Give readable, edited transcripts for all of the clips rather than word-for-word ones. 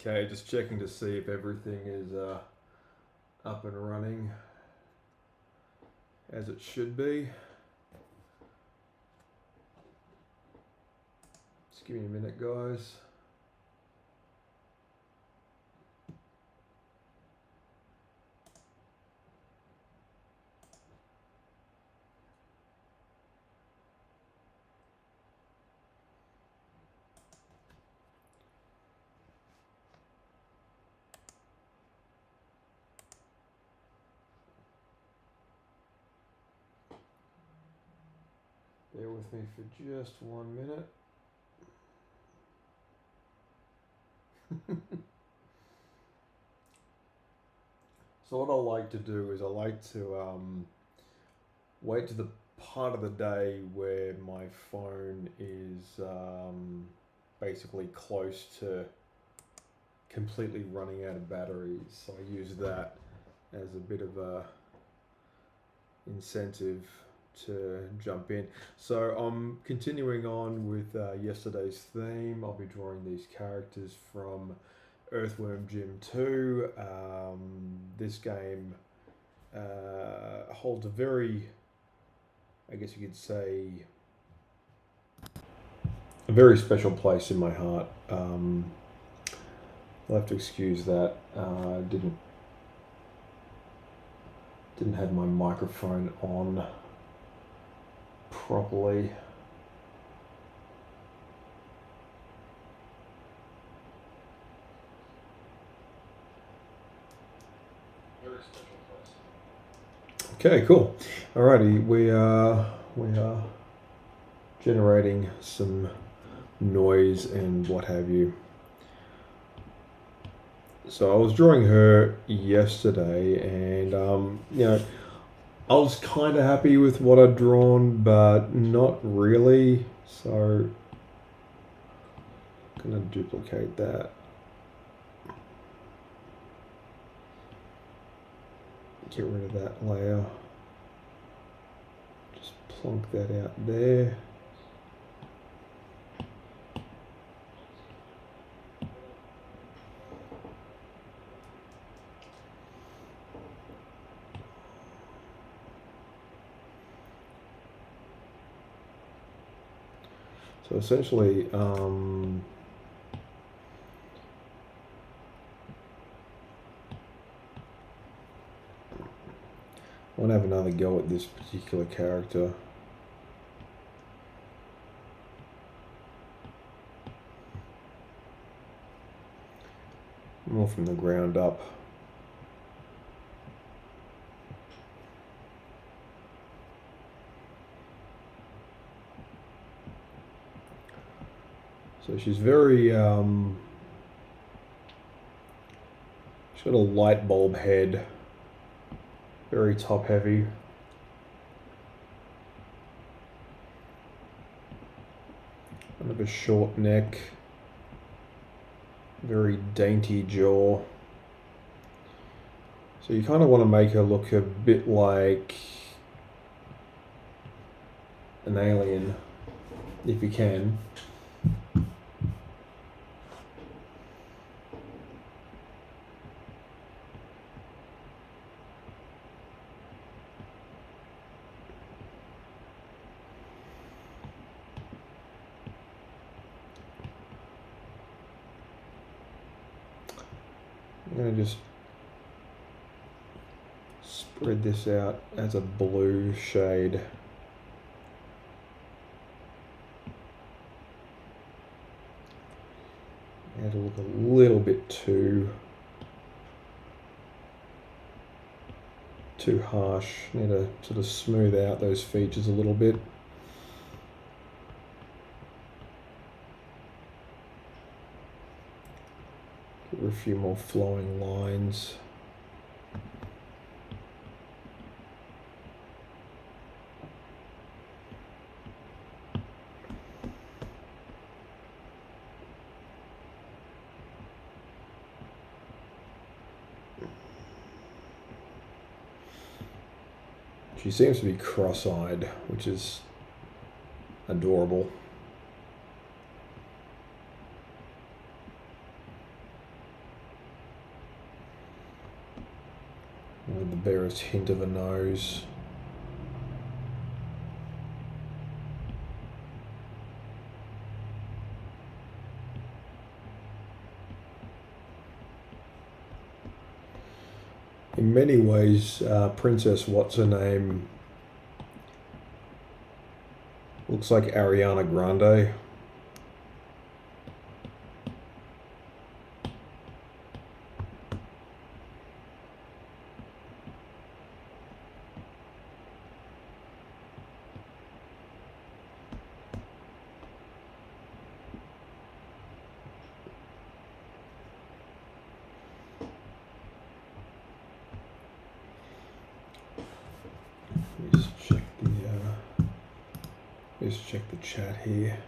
Okay, just checking to see if everything is up and running as it should be. Just give me a minute, guys. Bear with me for just 1 minute. So what I like to do is I like to wait to the part of the day where my phone is basically close to completely running out of batteries. So I use that as a bit of a incentive to jump in. So I'm continuing on with yesterday's theme. I'll be drawing these characters from Earthworm Jim 2. This game holds a very, I guess you could say, a very special place in my heart. I'll have to excuse that. Didn't have my microphone on properly. Very special place. Okay, cool. Alrighty, we are generating some noise and what have you. So I was drawing her yesterday, and I was kind of happy with what I'd drawn, but not really. So I'm gonna duplicate that. Get rid of that layer. Just plonk that out there. So essentially, I want to have another go at this particular character. More from the ground up. So she's very, she's got a light bulb head, very top heavy. Kind of a short neck, very dainty jaw. So you kind of want to make her look a bit like an alien, if you can. I'm going to just spread this out as a blue shade. It'll look a little bit too harsh. Need to sort of smooth out those features a little bit. Give her a few more flowing lines. She seems to be cross-eyed, which is adorable. barest hint of a nose. In many ways, Princess What's Her Name looks like Ariana Grande. Let's check the chat here.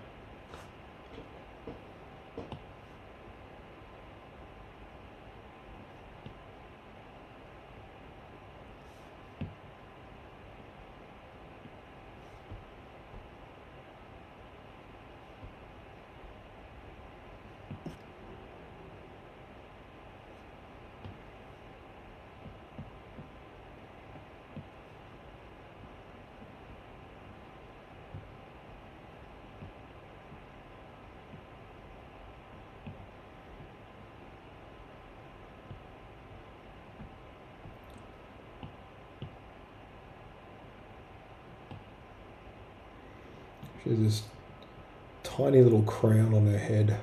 She has this tiny little crown on her head.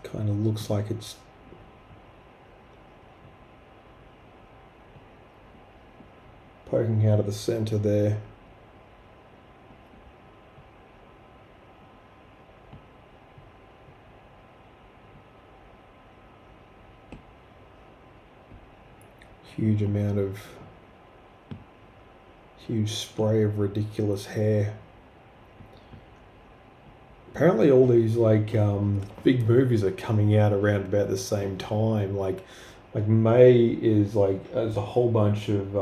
Kind of looks like it's poking out of the center there. Huge spray of ridiculous hair. Apparently all these big movies are coming out around about the same time. Like May is there's a whole bunch of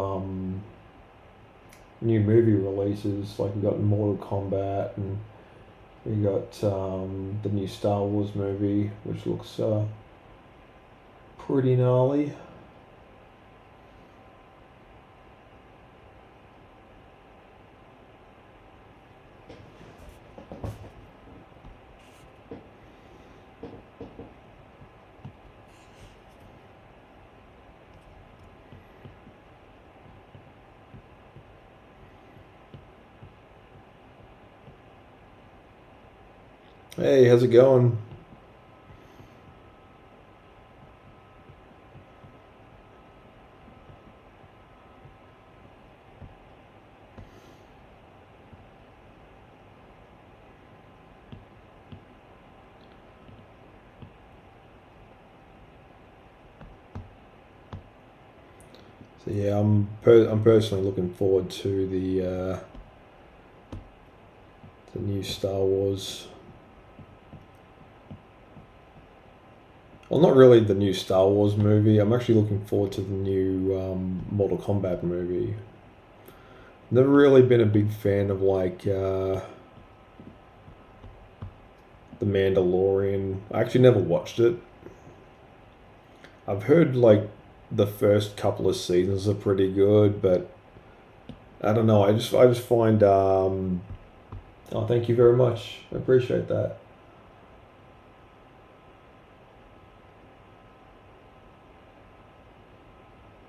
new movie releases. Like we got Mortal Kombat, and we got the new Star Wars movie, which looks pretty gnarly. Hey, how's it going? So yeah, I'm personally looking forward to the new Star Wars. Well, not really the new Star Wars movie. I'm actually looking forward to the new Mortal Kombat movie. Never really been a big fan of The Mandalorian. I actually never watched it. I've heard the first couple of seasons are pretty good, but I don't know. I just find oh, thank you very much. I appreciate that.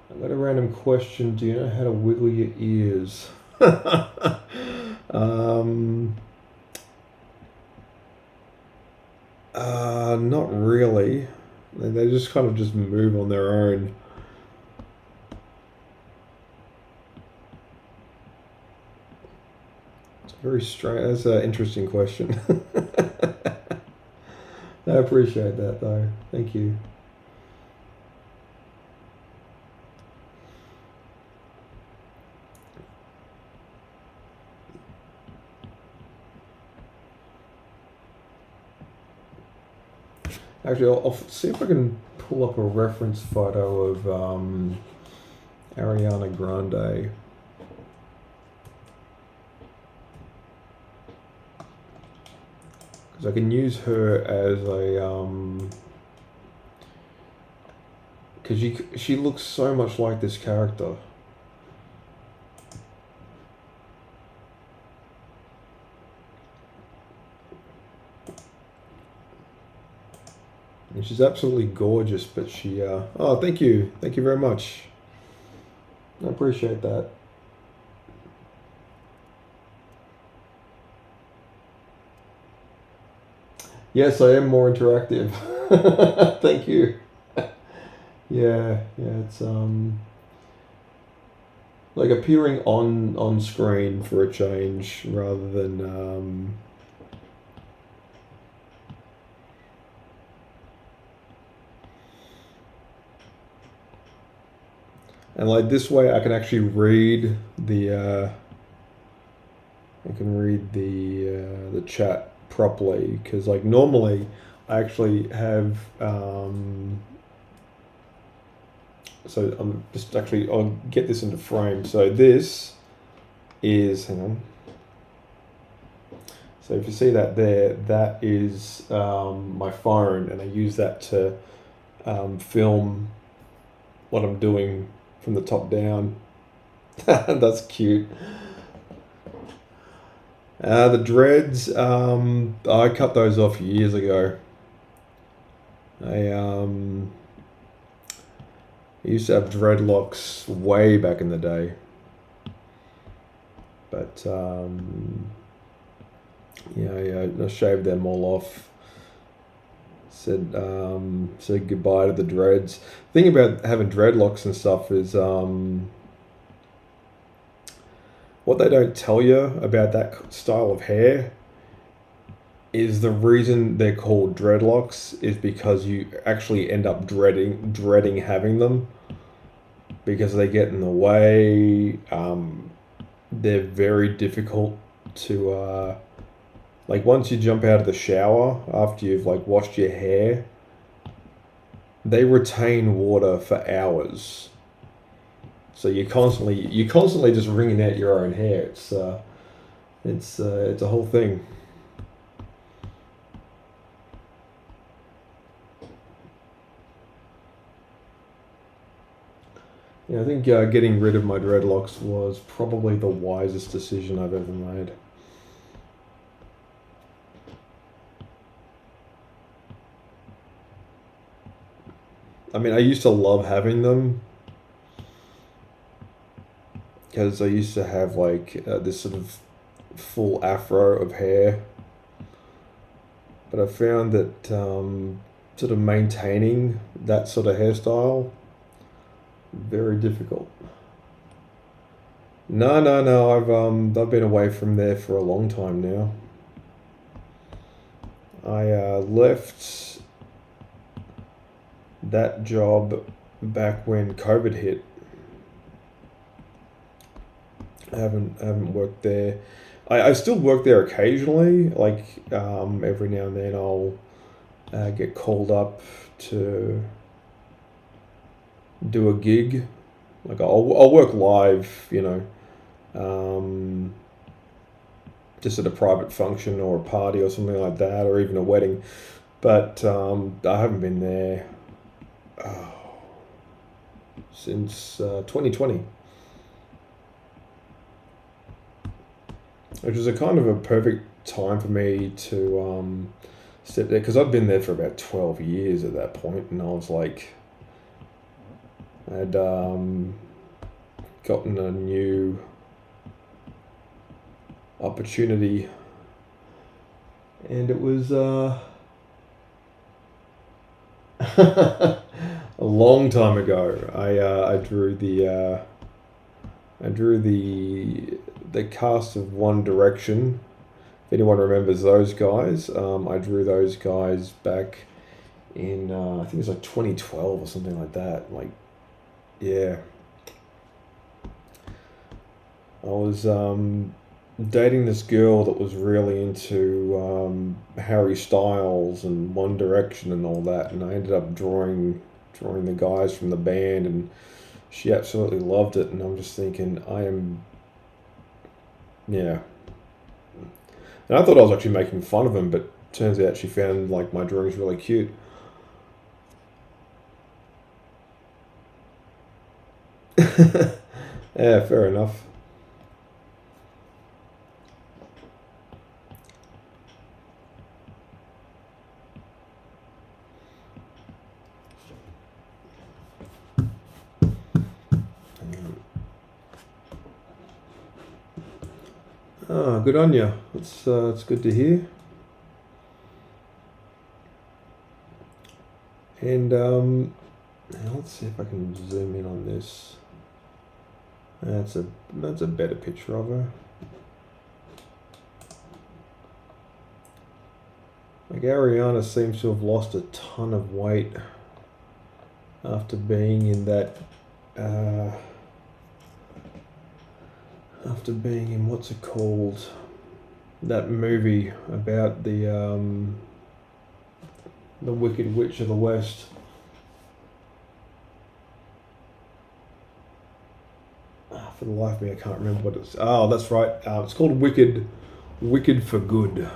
I got a random question. Do you know how to wiggle your ears? Not really. They just kind of just move on their own. It's very strange. That's an interesting question. I appreciate that though. Thank you. Actually, I'll see if I can pull up a reference photo of Ariana Grande. Because I can use her as a because she looks so much like this character. And she's absolutely gorgeous, but she, oh, thank you. Thank you very much. I appreciate that. Yes, I am more interactive. Thank you. Yeah, it's like appearing on screen for a change rather than and like this way I can actually read the the chat properly, because like normally I actually have so I'm just actually, I'll get this into frame. So this is, hang on. So if you see that there, that is my phone, and I use that to film what I'm doing from the top down. That's cute. The dreads, I cut those off years ago. I used to have dreadlocks way back in the day, but yeah, I shaved them all off. Said goodbye to the dreads. The thing about having dreadlocks and stuff is what they don't tell you about that style of hair is the reason they're called dreadlocks is because you actually end up dreading having them, because they get in the way. They're very difficult to like once you jump out of the shower after you've like washed your hair, they retain water for hours. So you're constantly just wringing out your own hair. It's a whole thing. Yeah, I think getting rid of my dreadlocks was probably the wisest decision I've ever made. I mean, I used to love having them because I used to have like this sort of full afro of hair, but I found that sort of maintaining that sort of hairstyle very difficult. No. I've been away from there for a long time now. I left that job back when COVID hit. I haven't worked there. I still work there occasionally. Like every now and then I'll get called up to do a gig. Like I'll work live, just at a private function or a party or something like that, or even a wedding. But I haven't been there since 2020, which was a kind of a perfect time for me to step there, because I'd been there for about 12 years at that point, and I was like, I'd gotten a new opportunity, and it was a long time ago. I drew the cast of One Direction. If anyone remembers those guys, I drew those guys back in I think it was like 2012 or something like that. Like, yeah, I was dating this girl that was really into Harry Styles and One Direction and all that, and I ended up drawing the guys from the band, and she absolutely loved it. And I'm just thinking, yeah. And I thought I was actually making fun of him, but turns out she found like my drawings really cute. Yeah, fair enough. Ah, good on you. It's good to hear. And let's see if I can zoom in on this. That's a better picture of her. Like Ariana seems to have lost a ton of weight after being in that. After being in what's it called? That movie about the Wicked Witch of the West. For the life of me, I can't remember what it's. Oh, that's right. It's called Wicked for Good.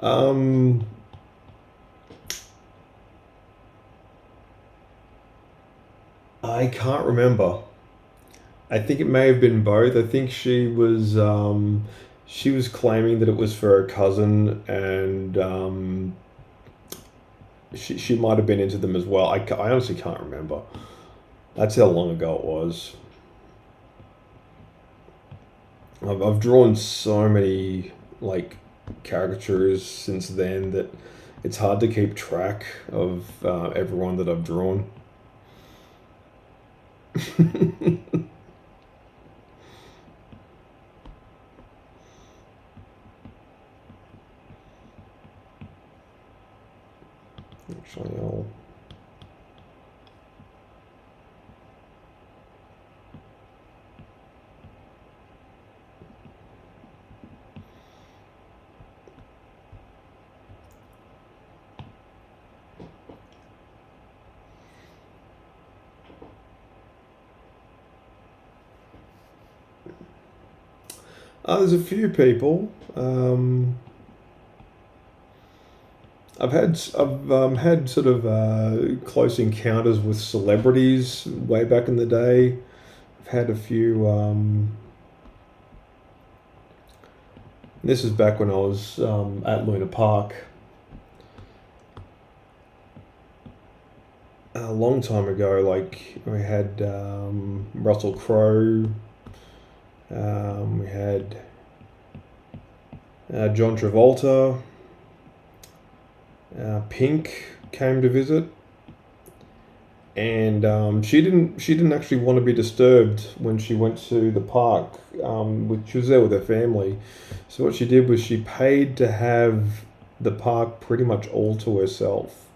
um, I can't remember. I think it may have been both. I think she was claiming that it was for her cousin, and she might have been into them as well. I honestly can't remember. That's how long ago it was. I've drawn so many like caricatures since then that it's hard to keep track of everyone that I've drawn. Actually, I'll. There's a few people. I've had sort of close encounters with celebrities way back in the day. I've had a few. This is back when I was at Luna Park a long time ago. Like we had Russell Crowe. We had John Travolta. Pink came to visit, and she didn't actually want to be disturbed when she went to the park. She was there with her family, so what she did was she paid to have the park pretty much all to herself,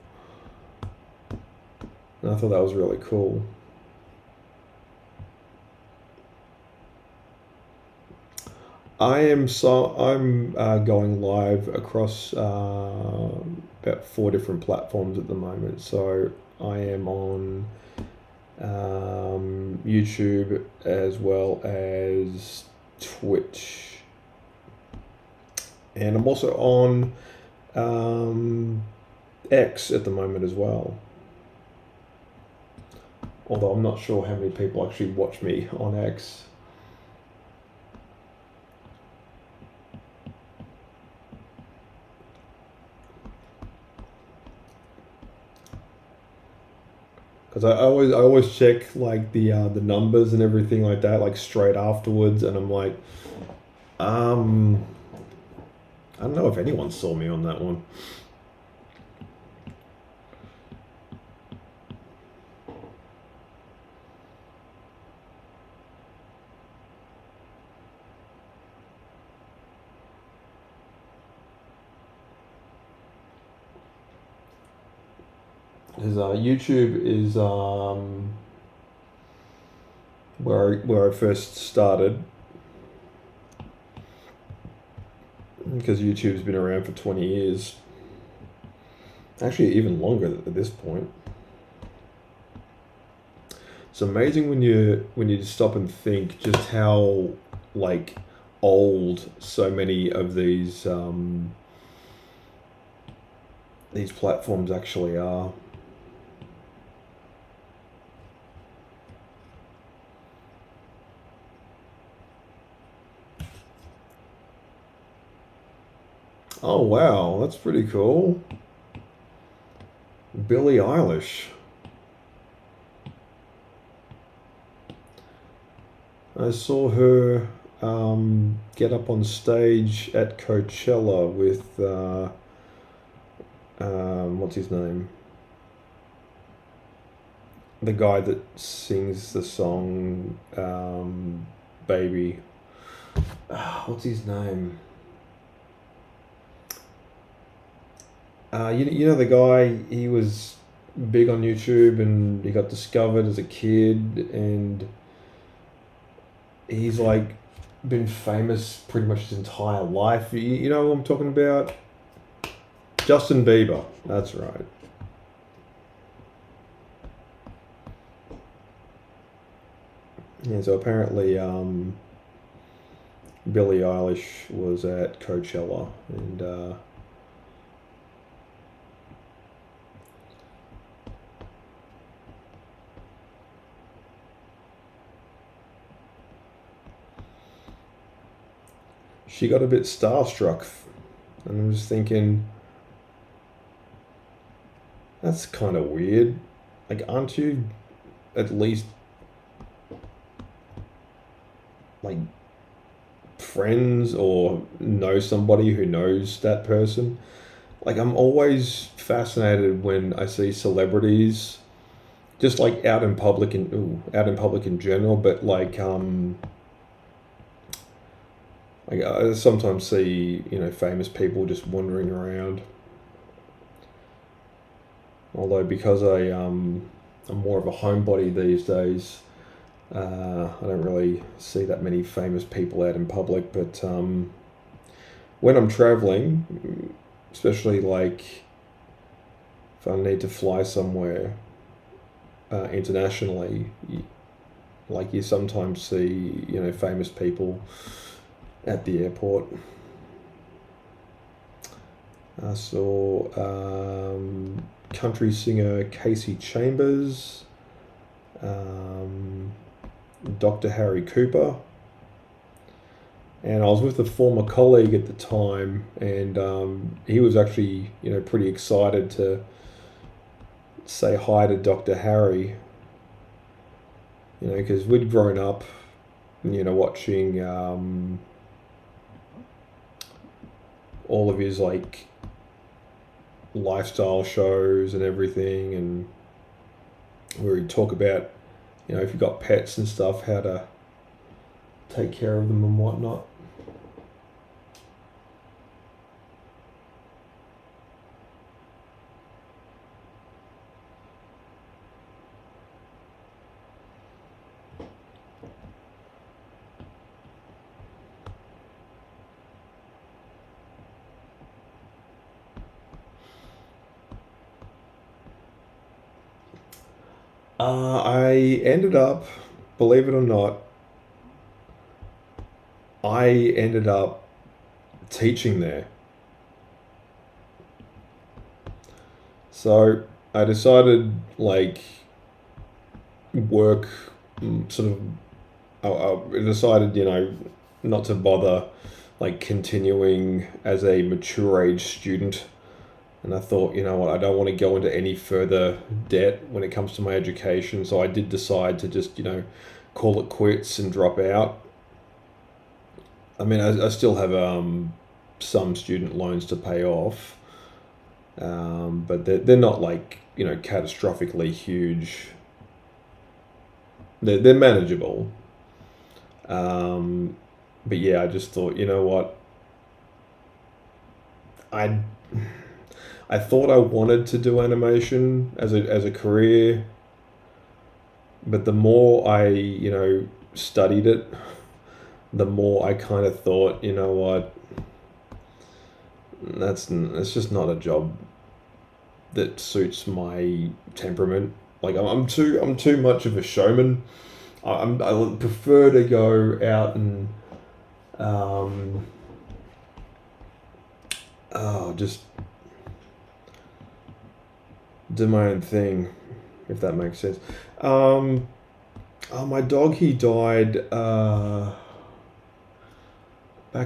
and I thought that was really cool. I'm going live across about 4 different platforms at the moment. So I am on YouTube as well as Twitch, and I'm also on X at the moment as well. Although I'm not sure how many people actually watch me on X. Because I always check like the numbers and everything like that like straight afterwards, and I'm like, um, I don't know if anyone saw me on that one. Because YouTube is where I first started, because YouTube's been around for 20 years. Actually, even longer at this point. It's amazing when you stop and think just how like old so many of these platforms actually are. Oh wow, that's pretty cool. Billie Eilish. I saw her get up on stage at Coachella with what's his name? The guy that sings the song Baby. What's his name? You know the guy, he was big on YouTube and he got discovered as a kid and he's like been famous pretty much his entire life. You know what I'm talking about? Justin Bieber. That's right. Yeah, so apparently Billie Eilish was at Coachella and she got a bit starstruck. And I'm just thinking, that's kind of weird. Like, aren't you at least like friends or know somebody who knows that person? Like, I'm always fascinated when I see celebrities just like out in public in general, but like I sometimes see, famous people just wandering around. Although because I'm more of a homebody these days, I don't really see that many famous people out in public. But when I'm traveling, especially like if I need to fly somewhere internationally, like you sometimes see, famous people at the airport. I saw country singer Casey Chambers, um, Dr. Harry Cooper, and I was with a former colleague at the time, and he was actually, pretty excited to say hi to Dr. Harry, because we'd grown up, watching all of his like lifestyle shows and everything, and where he'd talk about, if you got pets and stuff, how to take care of them and whatnot. I ended up, believe it or not, I ended up teaching there. So I decided, like, work sort of, I decided, not to bother, like, continuing as a mature age student. And I thought, you know what, I don't want to go into any further debt when it comes to my education. So I did decide to just, call it quits and drop out. I mean, I still have some student loans to pay off, but they're not like, catastrophically huge. They're manageable. Um, but yeah, I just thought, you know what, I I thought I wanted to do animation as a career, but the more I, studied it, the more I kind of thought, you know what, that's just not a job that suits my temperament. Like I'm too much of a showman. I would prefer to go out and um, just do my own thing, if that makes sense. Um, my dog, he died back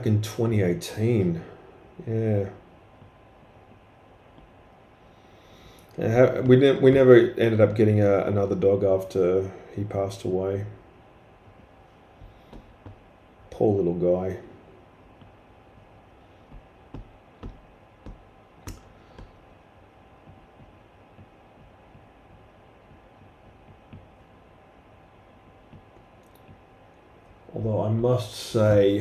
in 2018. Yeah. We never ended up getting another dog after he passed away. Poor little guy. Although I must say,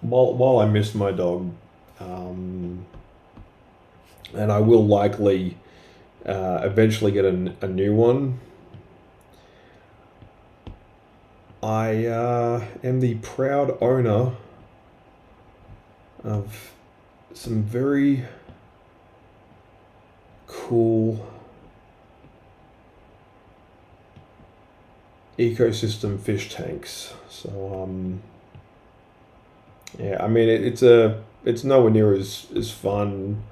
while I miss my dog, um, and I will likely eventually get a new one, I am the proud owner of some very cool ecosystem fish tanks. So yeah, I mean it's nowhere near as fun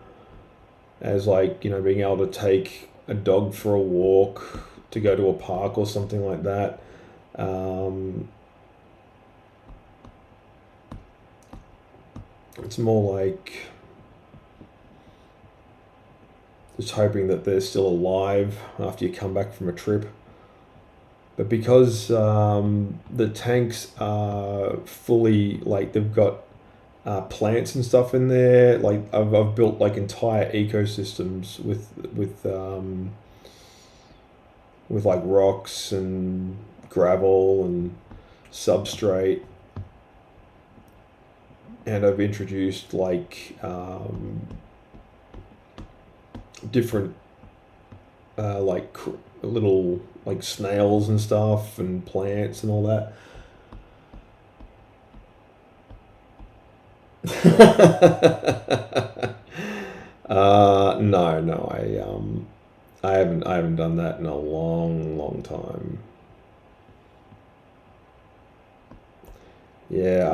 as, like, being able to take a dog for a walk, to go to a park or something like that. Um, it's more like just hoping that they're still alive after you come back from a trip. But because the tanks are fully, like, they've got plants and stuff in there, like I've built like entire ecosystems with like rocks and gravel and substrate, and I've introduced like different like little like snails and stuff and plants and all that. No, no, I haven't done that in a long, long time. Yeah,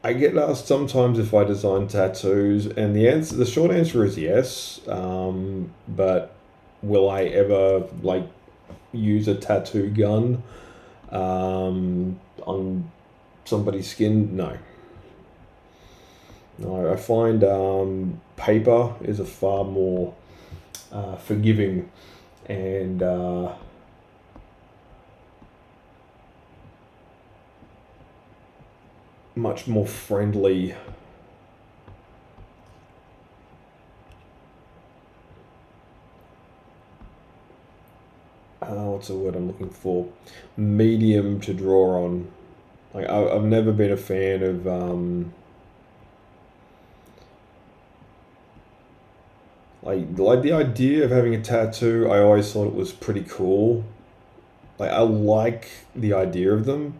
I get asked sometimes if I design tattoos, and the short answer is yes. But will I ever like use a tattoo gun on somebody's skin? No. No, I find paper is a far more forgiving and much more friendly. What's the word I'm looking for? Medium to draw on. Like I've never been a fan of like the idea of having a tattoo. I always thought it was pretty cool. Like I like the idea of them,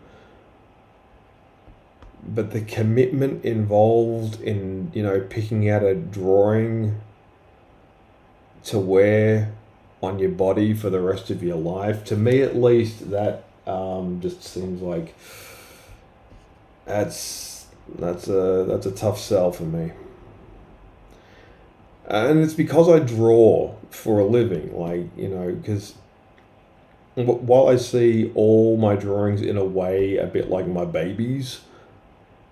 but the commitment involved in, picking out a drawing to wear on your body for the rest of your life, to me at least, that just seems like that's a tough sell for me. And it's because I draw for a living, like, because while I see all my drawings in a way a bit like my babies,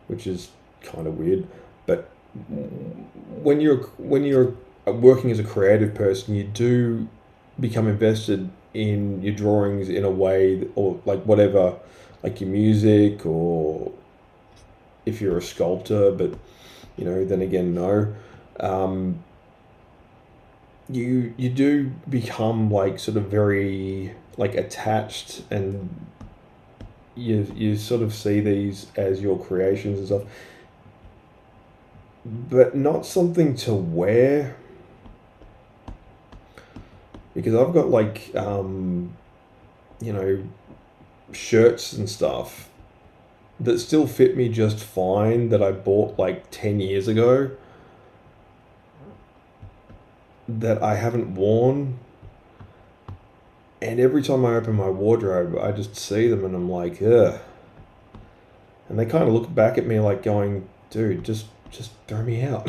which is kind of weird, but when you're working as a creative person, you do become invested in your drawings in a way, or like whatever, like your music, or if you're a sculptor, but then again, no. Um, you do become like sort of very like attached, and you sort of see these as your creations and stuff, but not something to wear. because I've got like you know, shirts and stuff that still fit me just fine that I bought like 10 years ago that I haven't worn. And every time I open my wardrobe, I just see them and I'm like, ugh. And they kind of look back at me like going, dude, just throw me out.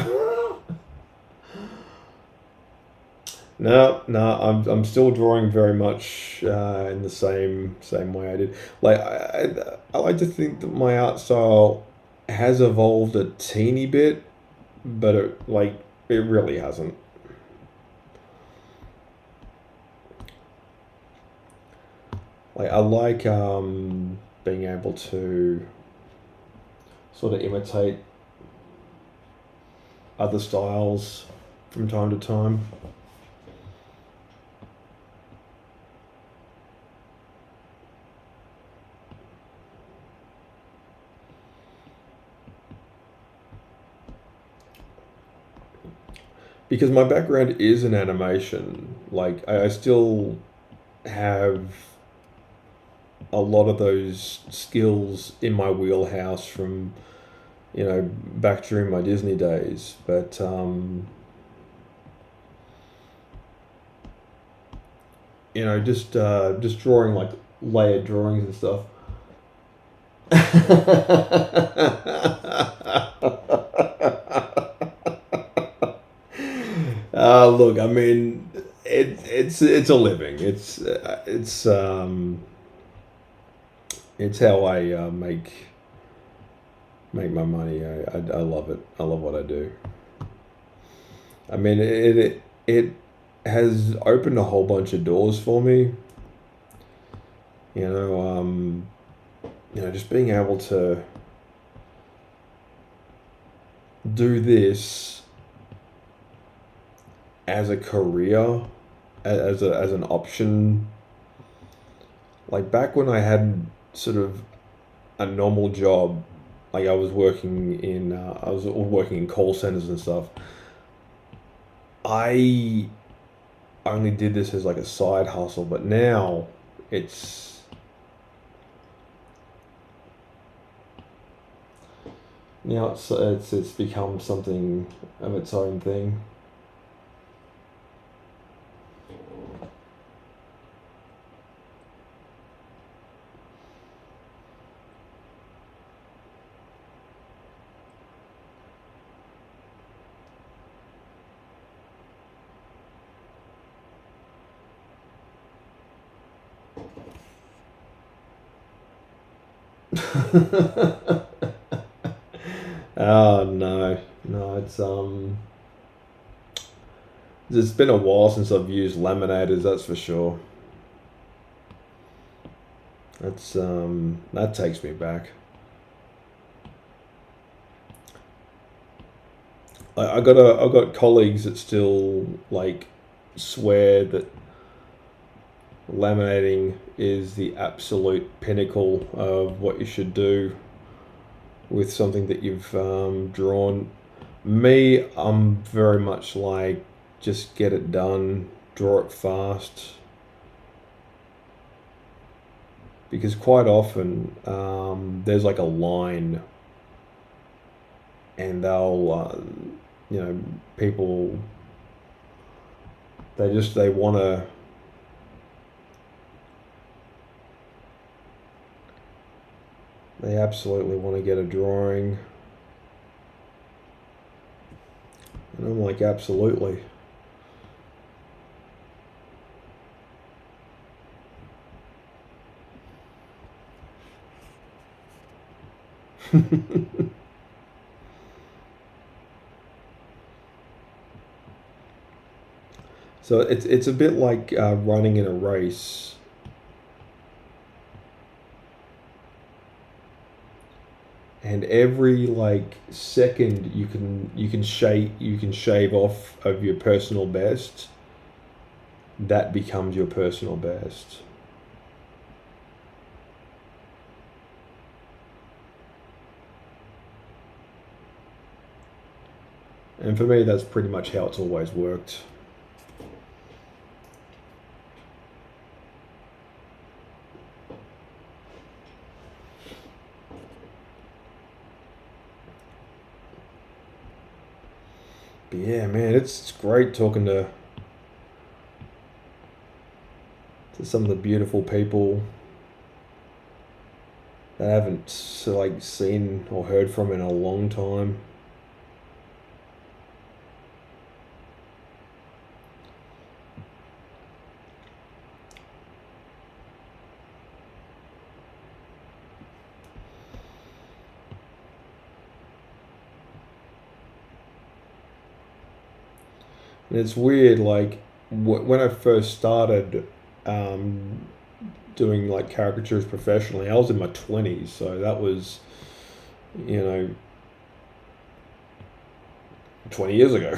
No, I'm still drawing very much in the same way I did. Like I like to think that my art style has evolved a teeny bit, but it really hasn't. Like I like being able to sort of imitate other styles from time to time. Because my background is in animation, like I still have a lot of those skills in my wheelhouse from back during my Disney days. But just drawing like layered drawings and stuff. Look, I mean, it's a living. It's how I make my money. I love it. I love what I do. I mean, it has opened a whole bunch of doors for me. You know, just being able to do this as a career, as an option. Like back when I had sort of a normal job, like I was working in call centers and stuff. I only did this as like a side hustle, but now it's it's become something of its own thing. Oh no, no, it's been a while since I've used laminators, that's for sure. That takes me back. I got colleagues that still like swear that laminating is the absolute pinnacle of what you should do with something that you've drawn. Me, I'm very much like just get it done, draw it fast, because quite often there's like a line, and people they want to they absolutely want to get a drawing, and I'm like, absolutely. So it's a bit like running in a race. And every like second you can shave off of your personal best, that becomes your personal best. And for me, that's pretty much how it's always worked. But yeah, man, it's great talking to some of the beautiful people that I haven't like seen or heard from in a long time. And it's weird, like when I first started um, doing like caricatures professionally, I was in my 20s, so that was, you know, 20 years ago.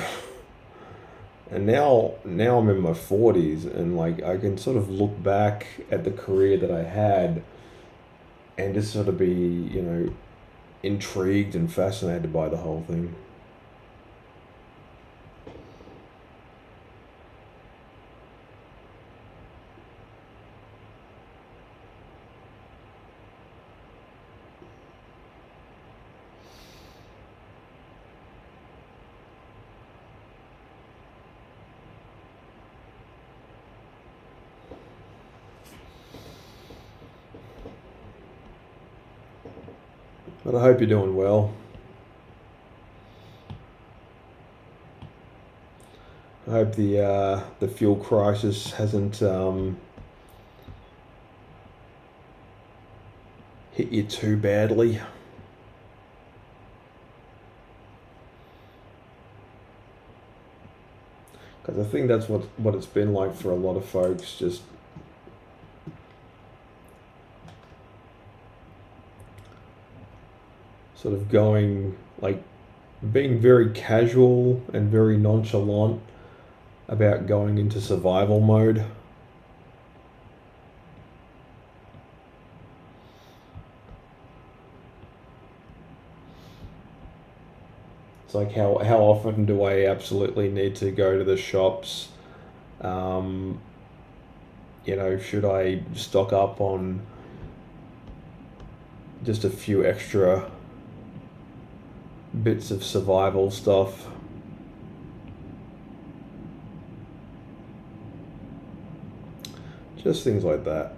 And now I'm in my 40s, and like I can sort of look back at the career that I had and just sort of be, intrigued and fascinated by the whole thing. But I hope you're doing well. I hope the fuel crisis hasn't hit you too badly. Because I think that's what it's been like for a lot of folks. Just sort of going like being very casual and very nonchalant about going into survival mode. It's like how often do I absolutely need to go to the shops? Um, should I stock up on just a few extra bits of survival stuff? Just things like that.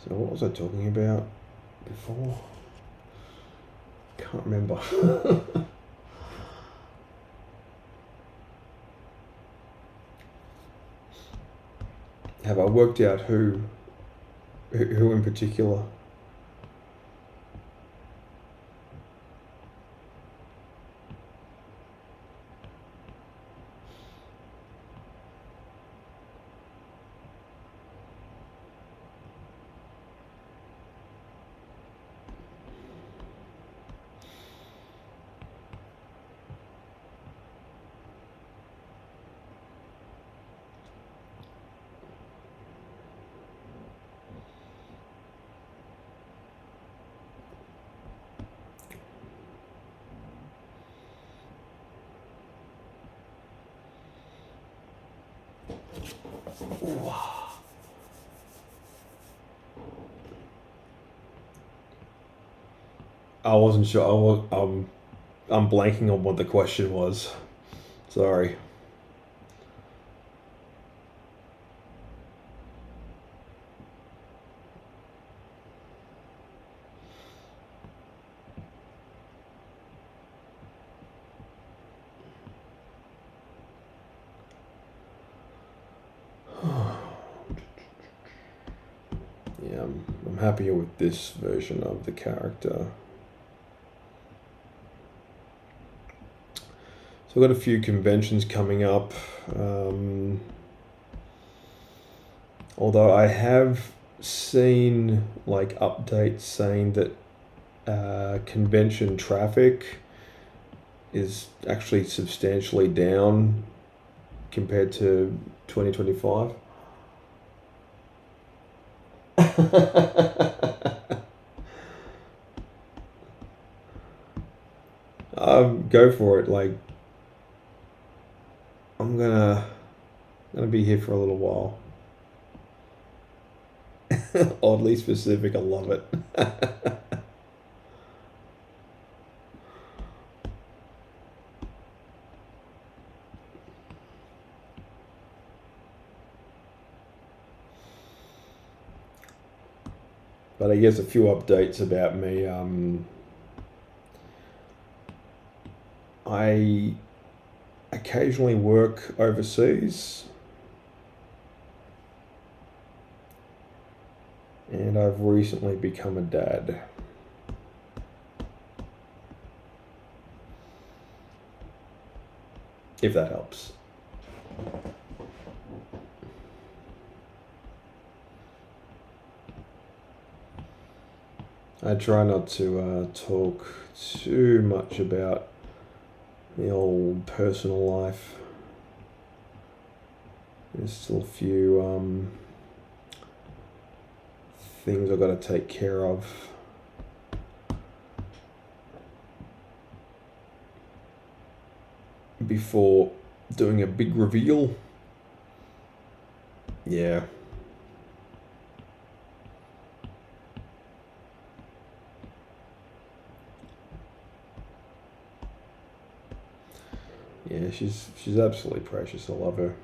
So what was I talking about before? Can't remember. Have I worked out who in particular? I wasn't sure. I'm blanking on what the question was. Sorry. Yeah, I'm happier with this version of the character. So I've got a few conventions coming up. Although I have seen like updates saying that convention traffic is actually substantially down compared to 2025. Go for it. Like, I'm gonna be here for a little while. Oddly specific. I love it. But I guess a few updates about me. I occasionally work overseas, and I've recently become a dad. If that helps. I try not to talk too much about the old personal life. There's still a few things I've got to take care of. Before doing a big reveal. Yeah. Yeah, she's absolutely precious. I love her.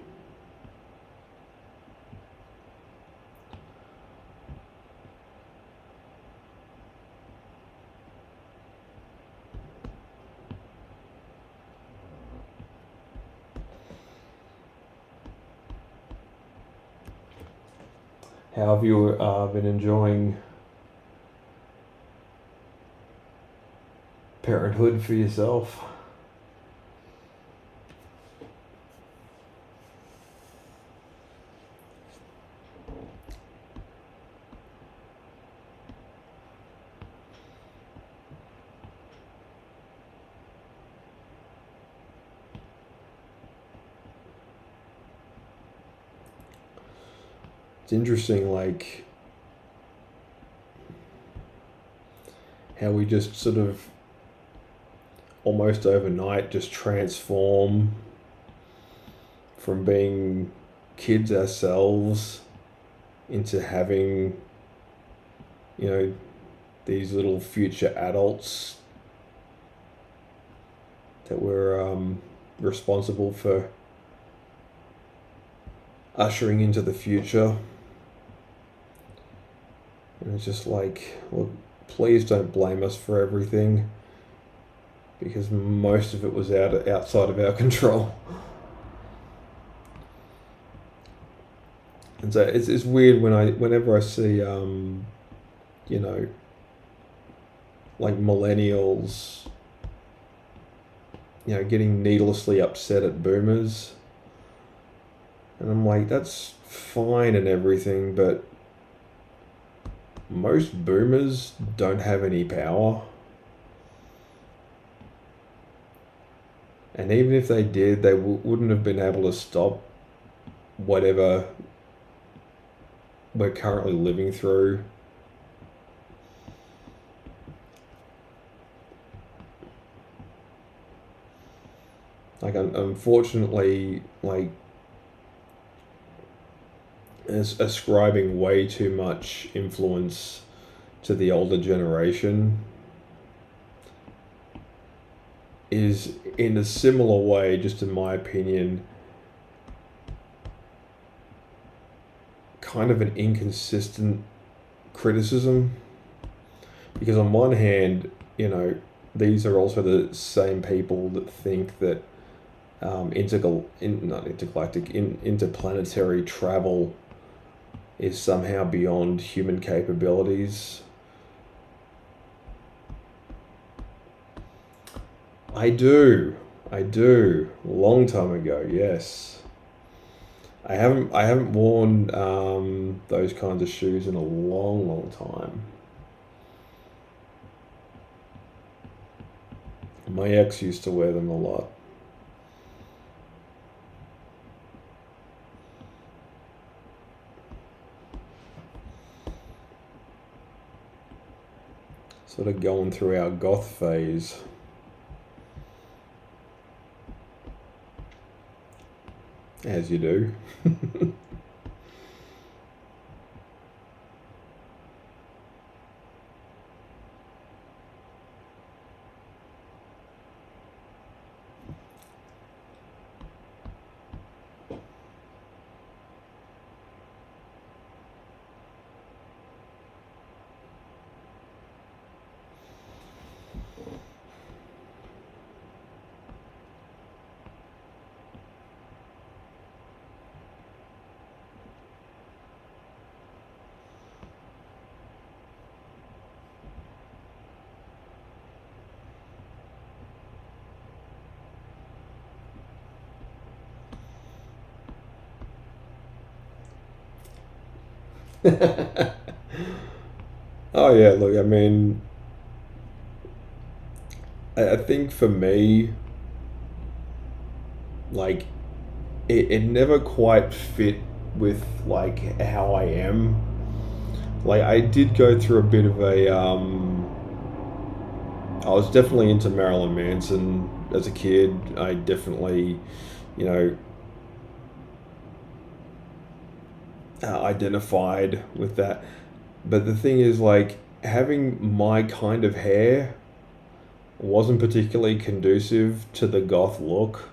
How have you been enjoying parenthood for yourself? It's interesting, like, how we just sort of almost overnight just transform from being kids ourselves into having, you know, these little future adults that we're responsible for ushering into the future. And it's just like, well, please don't blame us for everything, because most of it was outside of our control. And so it's weird whenever I see you know, like millennials, you know, getting needlessly upset at boomers, and I'm like, that's fine and everything, but most boomers don't have any power. And even if they did, they wouldn't have been able to stop whatever we're currently living through. Like, unfortunately, like, ascribing way too much influence to the older generation is, in a similar way, just in my opinion, kind of an inconsistent criticism. Because on one hand, you know, these are also the same people that think that interplanetary travel is somehow beyond human capabilities. I do. Long time ago, yes. I haven't worn those kinds of shoes in a long time. My ex used to wear them a lot. Sort of going through our goth phase. As you do. Oh yeah, look, I mean, I think for me, like, it never quite fit with like how I am. Like, I did go through a bit of I was definitely into Marilyn Manson as a kid. I definitely, you know, identified with that. But the thing is, like, having my kind of hair wasn't particularly conducive to the goth look.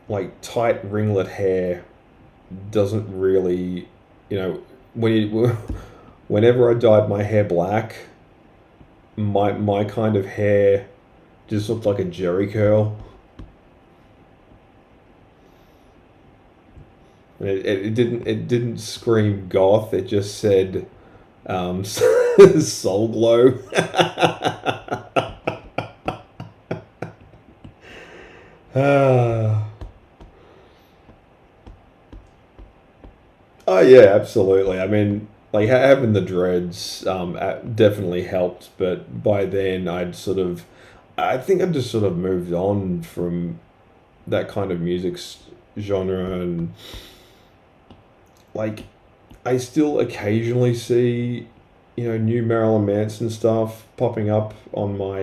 Like, tight ringlet hair doesn't really, you know, when you, whenever I dyed my hair black, my kind of hair just looked like a jerry curl. And it didn't scream goth. It just said soul glow. Ah. Oh yeah, absolutely. I mean, like having the dreads definitely helped, but by then I think I'd just sort of moved on from that kind of genre, and like I still occasionally see, new Marilyn Manson stuff popping up on my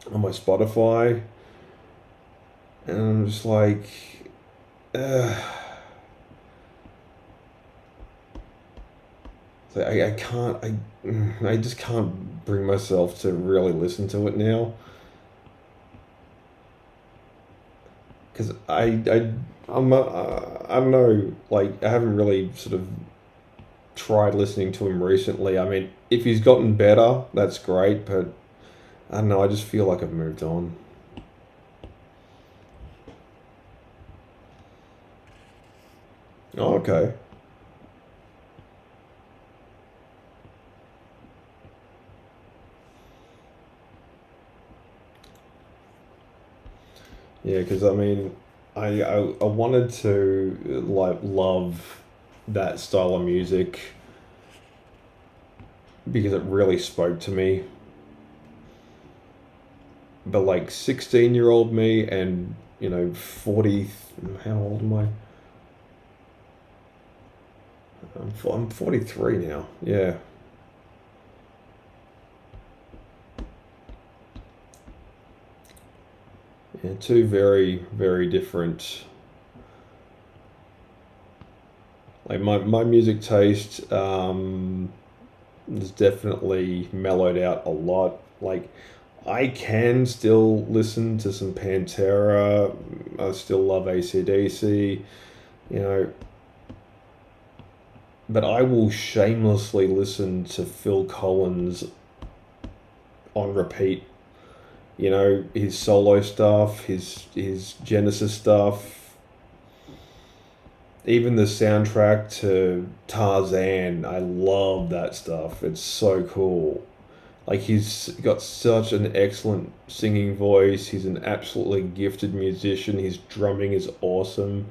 Spotify, and I'm just like, uh, so I can't I just can't bring myself to really listen to it now, because I don't know, like I haven't really sort of tried listening to him recently. I mean, if he's gotten better, that's great, but I don't know. I just feel like I've moved on. Oh, okay. Yeah, because I mean, I wanted to like love that style of music because it really spoke to me. But like 16-year-old me and 40, how old am I? I'm 43 now. Yeah. Yeah, two very, very different. Like my music taste has definitely mellowed out a lot. Like I can still listen to some Pantera. I still love AC/DC, you know, but I will shamelessly listen to Phil Collins on repeat. His solo stuff, his Genesis stuff, even the soundtrack to Tarzan. I love that stuff. It's so cool. Like he's got such an excellent singing voice. He's an absolutely gifted musician. His drumming is awesome.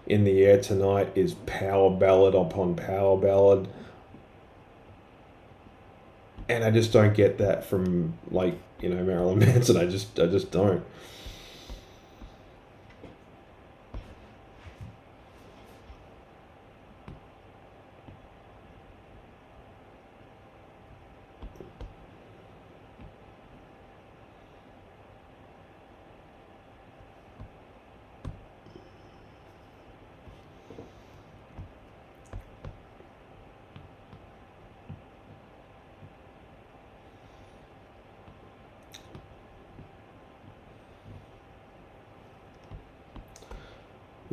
In the Air Tonight is power ballad upon power ballad. and I just don't get that from like Marilyn Manson. I just don't.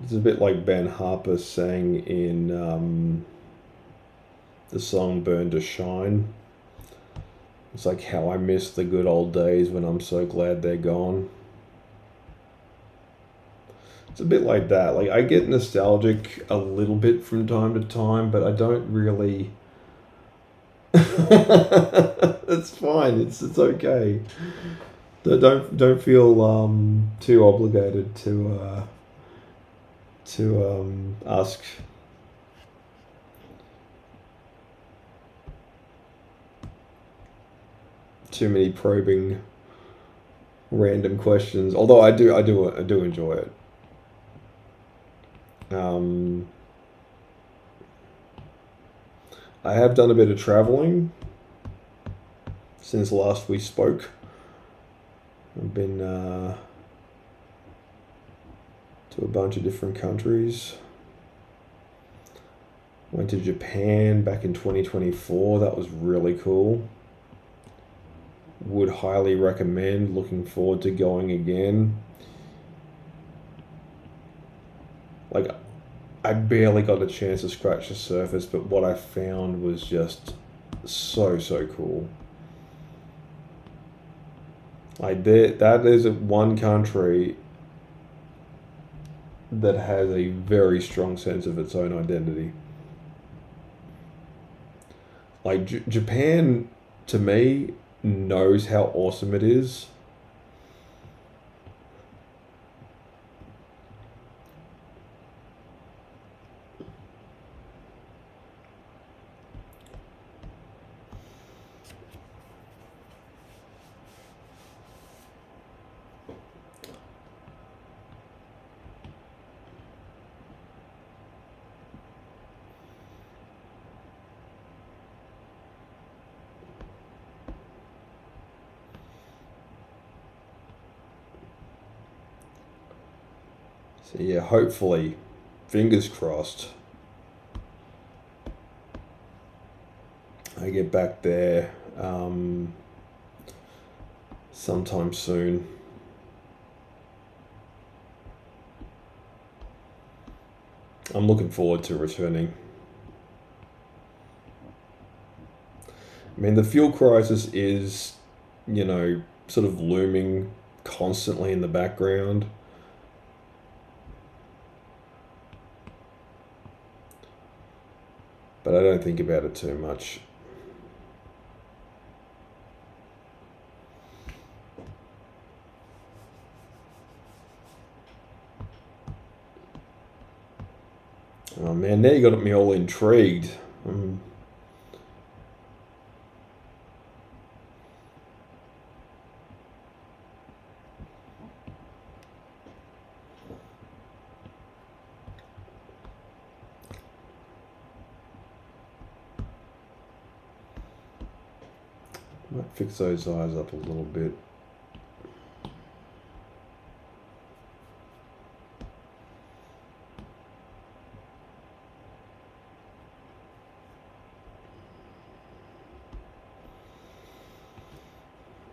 It's a bit like Ben Harper sang in the song "Burn to Shine." It's like how I miss the good old days when I'm so glad they're gone. It's a bit like that. Like I get nostalgic a little bit from time to time, but I don't really. It's fine. It's okay. Don't feel too obligated to ask too many probing random questions. Although I do enjoy it. Um, I have done a bit of traveling since last we spoke. I've been to a bunch of different countries. Went to Japan back in 2024. That was really cool. Would highly recommend. Looking forward to going again. Like, I barely got a chance to scratch the surface, but what I found was just so cool. Like that is one country that has a very strong sense of its own identity. Like Japan, to me, knows how awesome it is. So yeah, hopefully, fingers crossed, I get back there um, sometime soon. I'm looking forward to returning. I mean, the fuel crisis is, sort of looming constantly in the background. But I don't think about it too much. Oh man, now you got me all intrigued. Um, Might fix those eyes up a little bit.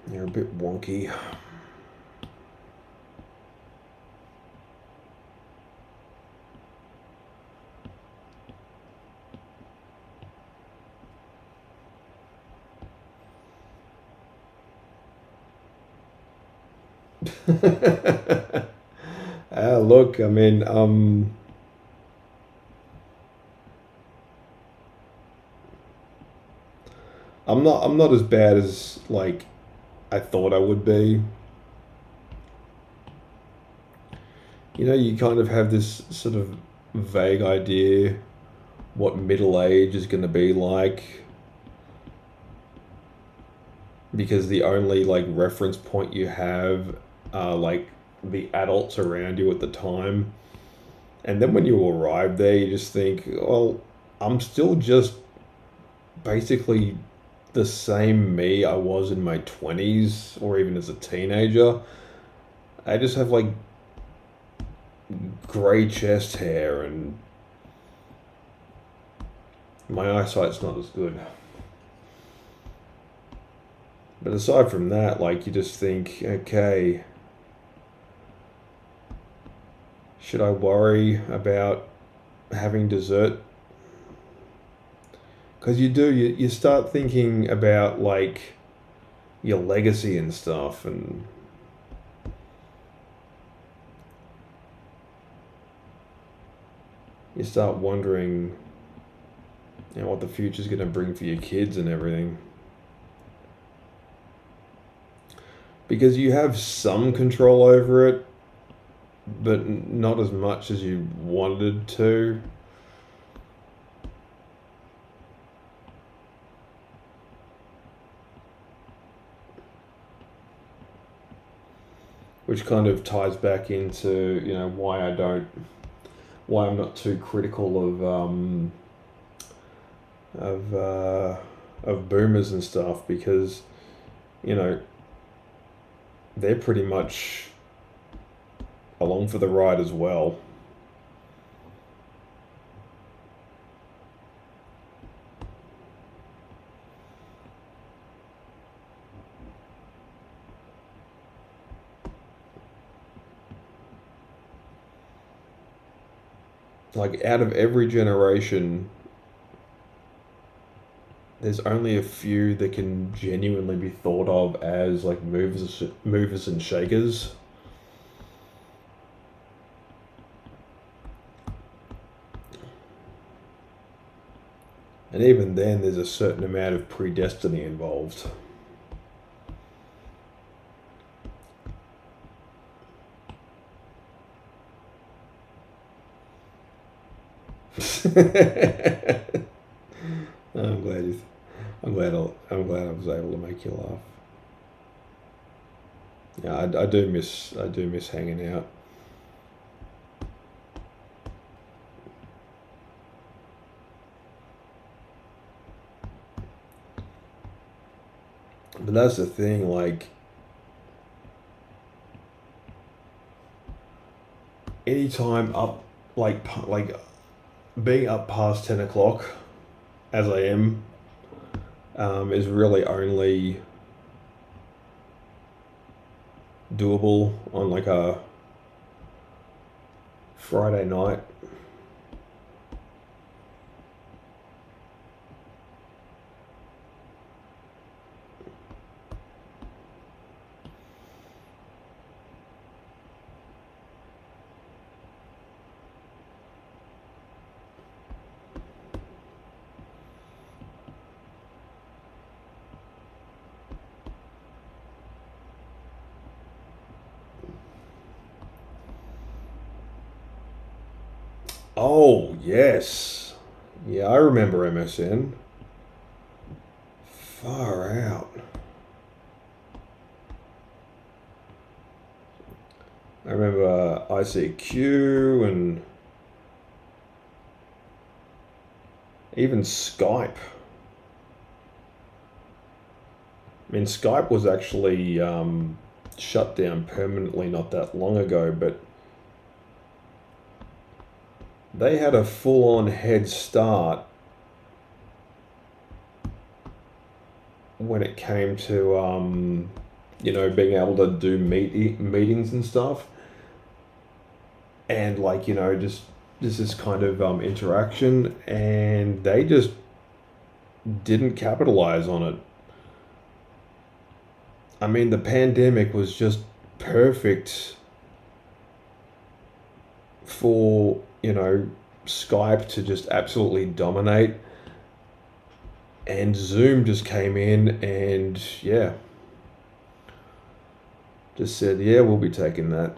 They're a bit wonky. Look, I mean, I'm not as bad as like I thought I would be. You kind of have this sort of vague idea what middle age is going to be like. because the only like reference point you have are like the adults around you at the time. And then when you arrive there, you just think, well, I'm still just basically the same me I was in my 20s or even as a teenager. I just have like grey chest hair and my eyesight's not as good. But aside from that, like you just think, okay, should I worry about having dessert? Because you start thinking about like your legacy and stuff, and you start wondering, what the future's going to bring for your kids and everything. Because you have some control over it, but not as much as you wanted to. Which kind of ties back into, why I'm not too critical of boomers and stuff, because, they're pretty much along for the ride as well. Like out of every generation, there's only a few that can genuinely be thought of as like movers and shakers. And even then, there's a certain amount of predestiny involved. I'm glad you. I'm glad I was able to make you laugh. Yeah, I do miss hanging out. But that's the thing, like anytime up, like being up past 10 o'clock, as I am, is really only doable on like a Friday night. Oh, yes. Yeah, I remember MSN. Far out. I remember ICQ and even Skype. I mean, Skype was actually shut down permanently not that long ago, but they had a full on head start when it came to, being able to do meetings and stuff. And like, just this kind of interaction, and they just didn't capitalize on it. I mean, the pandemic was just perfect for, Skype to just absolutely dominate. And Zoom just came in and, yeah, just said, yeah, we'll be taking that.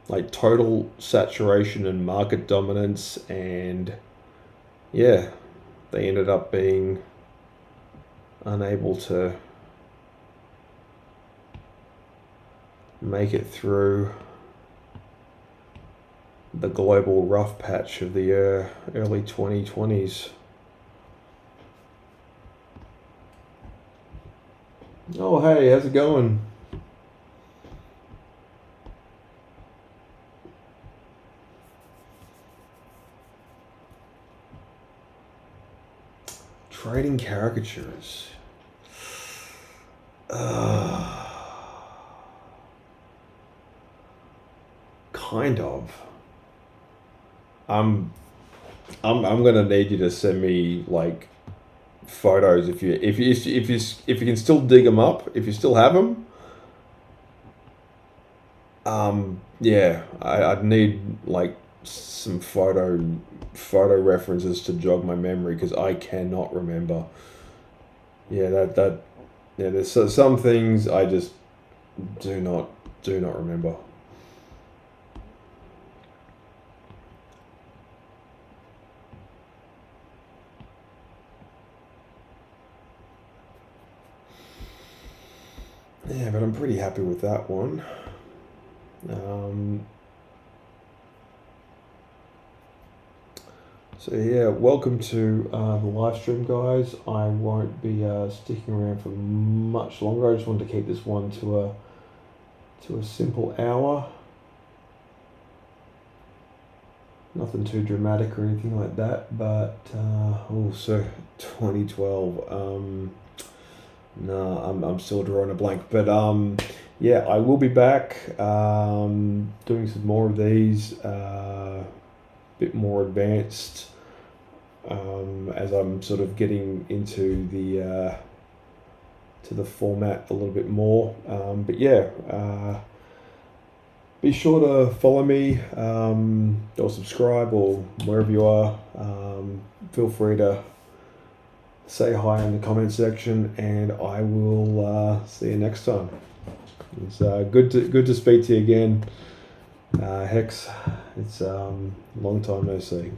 like total saturation and market dominance, and yeah, they ended up being unable to make it through the global rough patch of the early 2020s. Oh, hey, how's it going? Trading caricatures. Kind of. I'm gonna need you to send me like photos if you can still dig them up, if you still have them. Yeah, I'd need like some photo references to jog my memory because I cannot remember. Yeah, that yeah. There's some things I just do not remember. Yeah, but I'm pretty happy with that one. Um, so yeah, welcome to the live stream, guys. I won't be sticking around for much longer. I just wanted to keep this one to a simple hour. Nothing too dramatic or anything like that, but also 2012. No, I'm still drawing a blank, but yeah, I will be back doing some more of these, bit more advanced, as I'm sort of getting into the to the format a little bit more. But yeah, be sure to follow me or subscribe or wherever you are. Feel free to say hi in the comment section, and I will see you next time. It's good to speak to you again, Hex. It's long time no see.